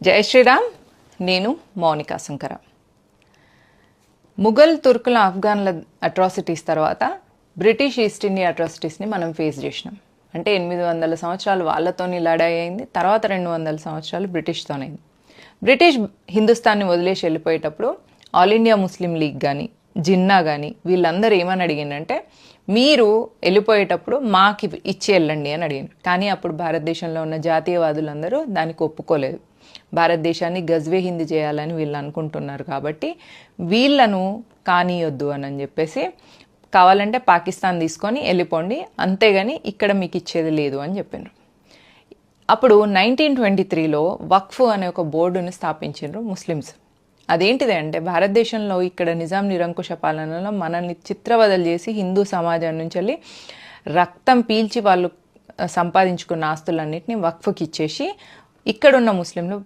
జై శ్రీరామ్. నేను మౌనికా శంకర. ముఘల్ తుర్కుల ఆఫ్ఘన్ల అట్రాసిటీస్ తర్వాత బ్రిటిష్ ఈస్ట్ ఇండియా అట్రాసిటీస్ని మనం ఫేస్ చేసినాం. అంటే 800 సంవత్సరాలు వాళ్ళతోని లడాయి అయింది, తర్వాత 200 సంవత్సరాలు బ్రిటిష్తోనైంది. బ్రిటిష్ హిందుస్థాన్ని వదిలేసి వెళ్ళిపోయేటప్పుడు ఆల్ ఇండియా ముస్లిం లీగ్ కానీ జిన్నా కానీ వీళ్ళందరూ ఏమని అడిగిందంటే, మీరు వెళ్ళిపోయేటప్పుడు మాకు ఇచ్చి వెళ్ళండి అని అడిగారు. కానీ అప్పుడు భారతదేశంలో ఉన్న జాతీయవాదులందరూ దానికి ఒప్పుకోలేదు. భారతదేశాన్ని గజ్వే హిందీ చేయాలని వీళ్ళు అనుకుంటున్నారు కాబట్టి వీళ్ళను కానీయొద్దు అని చెప్పేసి, కావాలంటే పాకిస్తాన్ తీసుకొని వెళ్ళిపోండి, అంతేగాని ఇక్కడ మీకు ఇచ్చేది లేదు అని చెప్పారు. అప్పుడు 1923లో వక్ఫ్ అనే ఒక బోర్డుని స్థాపించారు ముస్లిమ్స్. అదేంటిది అంటే, భారతదేశంలో ఇక్కడ నిజాం నిరంకుశ పాలనలో మనల్ని చిత్రవదలు చేసి హిందూ సమాజం నుంచి వెళ్ళి రక్తం పీల్చి వాళ్ళు సంపాదించుకున్న ఆస్తులన్నింటినీ వక్ఫ్కి ఇచ్చేసి ఇక్కడున్న ముస్లింలు